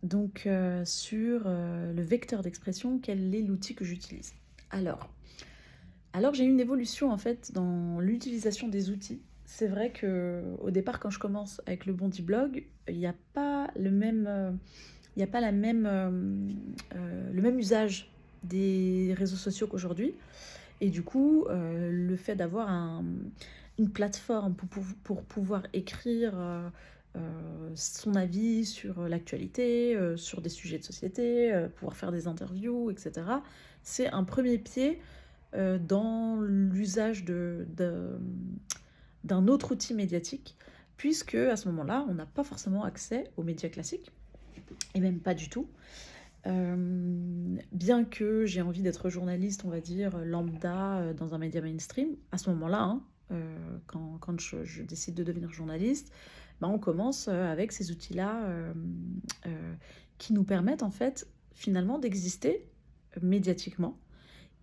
Donc, sur le vecteur d'expression, quel est l'outil que j'utilise? Alors, alors j'ai eu une évolution en fait dans l'utilisation des outils. C'est vrai que au départ, quand je commence avec le Bondi Blog, il n'y a pas le même, il y a pas la même, le même usage des réseaux sociaux qu'aujourd'hui. Et du coup, le fait d'avoir une plateforme pour pouvoir écrire son avis sur l'actualité, sur des sujets de société, pouvoir faire des interviews, etc., c'est un premier pied dans l'usage d'un autre outil médiatique, puisque à ce moment-là, on n'a pas forcément accès aux médias classiques, et même pas du tout. Bien que j'ai envie d'être journaliste, on va dire, lambda dans un média mainstream, à ce moment-là, hein, quand je décide de devenir journaliste, bah, on commence avec ces outils-là euh, qui nous permettent en fait finalement d'exister médiatiquement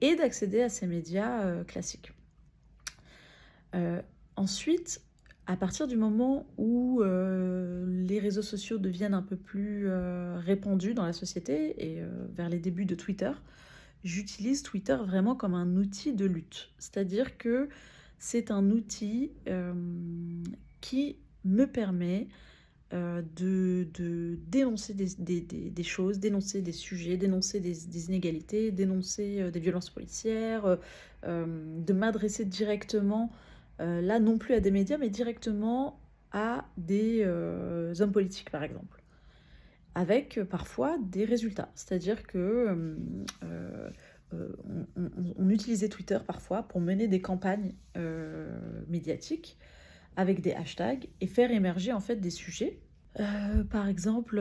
et d'accéder à ces médias classiques. Euh, Ensuite, à partir du moment où les réseaux sociaux deviennent un peu plus répandus dans la société et vers les débuts de Twitter, j'utilise Twitter vraiment comme un outil de lutte. C'est-à-dire que c'est un outil qui me permet de dénoncer des choses, dénoncer des sujets, dénoncer des inégalités, dénoncer des violences policières, de m'adresser directement, là non plus à des médias, mais directement à des hommes politiques par exemple, avec parfois des résultats. C'est-à-dire que on utilisait Twitter parfois pour mener des campagnes médiatiques avec des hashtags et faire émerger en fait des sujets. Par exemple,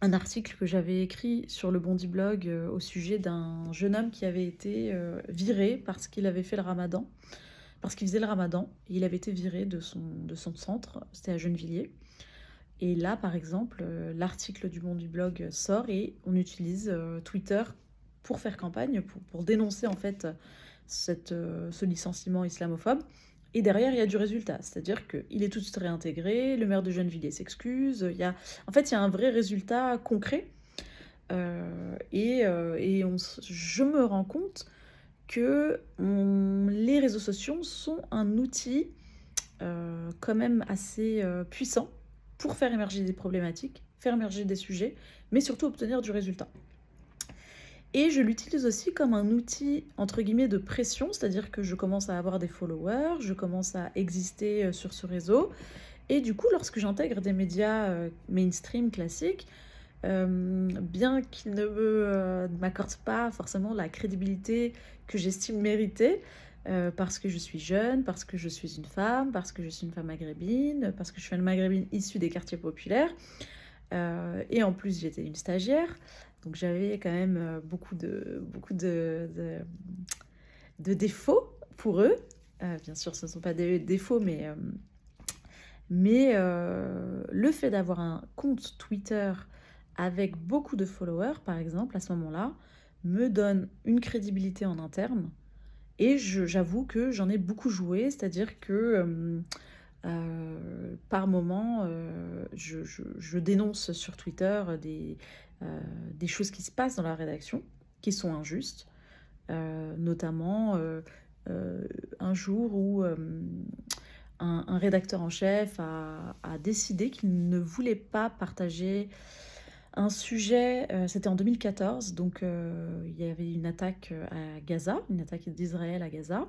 un article que j'avais écrit sur le Bondi Blog au sujet d'un jeune homme qui avait été viré parce qu'il avait fait le ramadan, parce qu'il faisait le ramadan, et il avait été viré de son centre, c'était à Gennevilliers. Et là, par exemple, l'article du Bondi Blog sort et on utilise Twitter pour faire campagne, pour dénoncer en fait ce licenciement islamophobe. Et derrière, il y a du résultat, c'est-à-dire qu'il est tout de suite réintégré, le maire de Gennevilliers s'excuse, en fait, il y a un vrai résultat concret. Je me rends compte que les réseaux sociaux sont un outil quand même assez puissant pour faire émerger des problématiques, faire émerger des sujets, mais surtout obtenir du résultat. Et je l'utilise aussi comme un outil, entre guillemets, de pression, c'est-à-dire que je commence à avoir des followers, je commence à exister sur ce réseau, et du coup, lorsque j'intègre des médias mainstream classiques, bien qu'ils ne m'accordent pas forcément la crédibilité que j'estime mériter, parce que je suis jeune, parce que je suis une femme, parce que je suis une femme maghrébine, parce que je suis une maghrébine issue des quartiers populaires, et en plus j'étais une stagiaire, donc j'avais quand même beaucoup de défauts pour eux. Bien sûr, ce ne sont pas des défauts, mais le fait d'avoir un compte Twitter avec beaucoup de followers, par exemple, à ce moment-là, me donne une crédibilité en interne. Et j'avoue que j'en ai beaucoup joué, c'est-à-dire que par moment, je dénonce sur Twitter des choses qui se passent dans la rédaction, qui sont injustes, notamment un jour où un rédacteur en chef a décidé qu'il ne voulait pas partager un sujet, c'était en 2014, donc il y avait une attaque à Gaza, une attaque d'Israël à Gaza.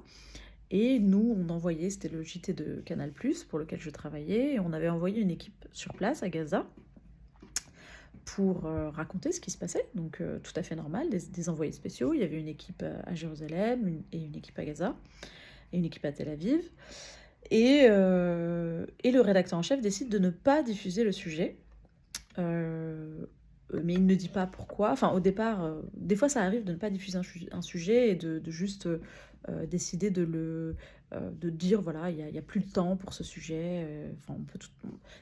Et nous, on envoyait, c'était le JT de Canal+, pour lequel je travaillais, et on avait envoyé une équipe sur place à Gaza pour raconter ce qui se passait, donc tout à fait normal, des envoyés spéciaux. Il y avait une équipe à Jérusalem et une équipe à Gaza, et une équipe à Tel Aviv. Et le rédacteur en chef décide de ne pas diffuser le sujet. Mais il ne dit pas pourquoi. Enfin, au départ, des fois, ça arrive de ne pas diffuser un sujet et de juste décider de dire, voilà, il y a plus de temps pour ce sujet. Enfin,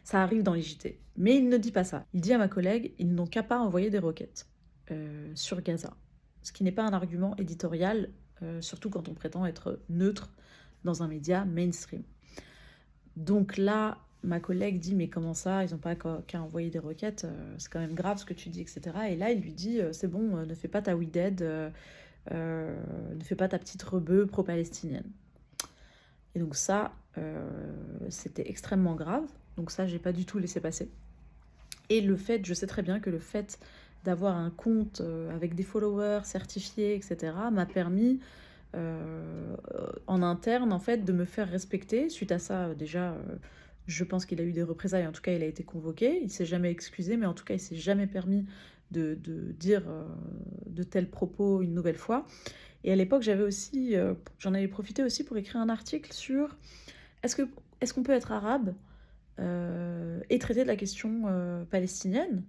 ça arrive dans les JT. Mais il ne dit pas ça. Il dit à ma collègue, ils n'ont qu'à pas envoyer des requêtes sur Gaza. Ce qui n'est pas un argument éditorial, surtout quand on prétend être neutre dans un média mainstream. Donc là, ma collègue dit: «Mais comment ça? Ils ont pas qu'à envoyer des requêtes, c'est quand même grave ce que tu dis et cetera» et là, il lui dit: «C'est bon, ne fais pas ta oui dead, ne fais pas ta petite rebeu pro-palestinienne». Et donc ça, c'était extrêmement grave. Donc ça, j'ai pas du tout laissé passer. Et le fait, je sais très bien que le fait d'avoir un compte avec des followers certifiés, etc., m'a permis en interne, en fait, de me faire respecter. Suite à ça, déjà, je pense qu'il a eu des représailles. En tout cas, il a été convoqué. Il s'est jamais excusé, mais en tout cas, il s'est jamais permis de dire de tels propos une nouvelle fois. Et à l'époque, j'avais aussi, j'en avais profité aussi pour écrire un article sur est-ce que est-ce qu'on peut être arabe et traiter de la question palestinienne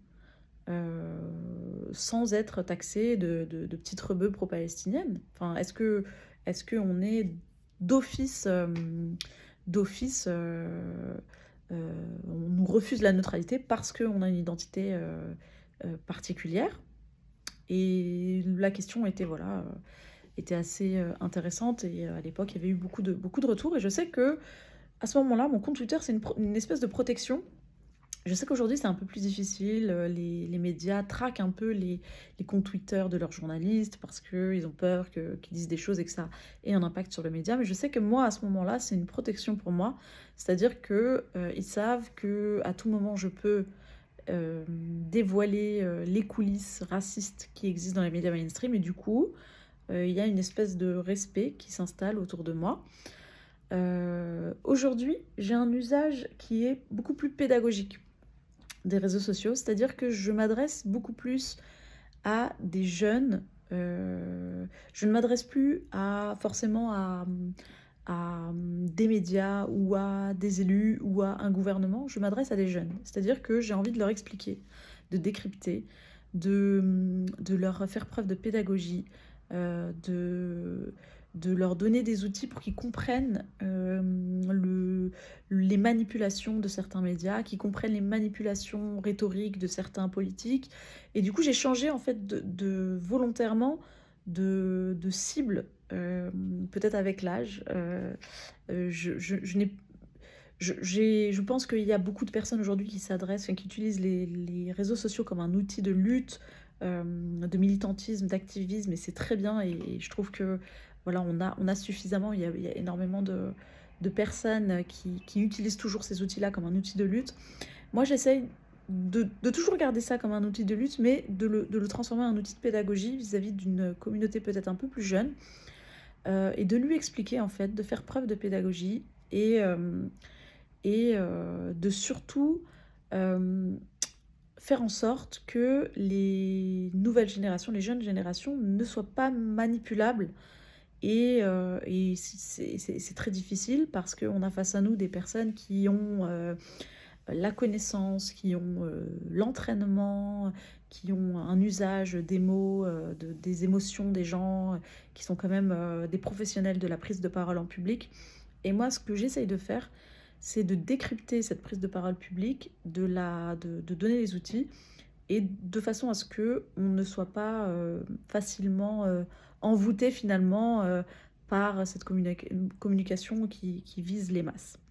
sans être taxé de petites rebeux pro-palestiniennes. Enfin, est-ce que on est d'office d'office on nous refuse la neutralité parce qu'on a une identité particulière. Et la question était voilà était assez intéressante et à l'époque il y avait eu beaucoup de retours et je sais que à ce moment-là mon compte Twitter c'est une espèce de protection. Je sais qu'aujourd'hui c'est un peu plus difficile, les médias traquent un peu les comptes Twitter de leurs journalistes parce qu'ils ont peur qu'ils disent des choses et que ça ait un impact sur le média, mais je sais que moi à ce moment-là c'est une protection pour moi, c'est-à-dire que ils savent que à tout moment je peux dévoiler les coulisses racistes qui existent dans les médias mainstream et du coup il y a une espèce de respect qui s'installe autour de moi. Aujourd'hui, j'ai un usage qui est beaucoup plus pédagogique des réseaux sociaux, c'est-à-dire que je m'adresse beaucoup plus à des jeunes. Je ne m'adresse plus forcément à des médias ou à des élus ou à un gouvernement, je m'adresse à des jeunes. C'est-à-dire que j'ai envie de leur expliquer, de décrypter, de leur faire preuve de pédagogie, de leur donner des outils pour qu'ils comprennent les manipulations de certains médias, qu'ils comprennent les manipulations rhétoriques de certains politiques. Et du coup, j'ai changé en fait volontairement de cible, peut-être avec l'âge. Je n'ai je pense qu'il y a beaucoup de personnes aujourd'hui qui s'adressent, enfin, qui utilisent les réseaux sociaux comme un outil de lutte, de militantisme, d'activisme, et c'est très bien. Et je trouve que voilà, on a suffisamment, il y a énormément de personnes qui utilisent toujours ces outils-là comme un outil de lutte. Moi, j'essaye de toujours garder ça comme un outil de lutte, mais de le transformer en un outil de pédagogie vis-à-vis d'une communauté peut-être un peu plus jeune, et de lui expliquer en fait, de faire preuve de pédagogie et de surtout faire en sorte que les nouvelles générations, les jeunes générations ne soient pas manipulables. Et c'est très difficile parce qu'on a face à nous des personnes qui ont la connaissance, qui ont l'entraînement, qui ont un usage des mots, des émotions des gens, qui sont quand même des professionnels de la prise de parole en public. Et moi, ce que j'essaye de faire, c'est de décrypter cette prise de parole publique, de donner les outils, et de façon à ce que on ne soit pas facilement envoûté finalement par cette communication qui vise les masses.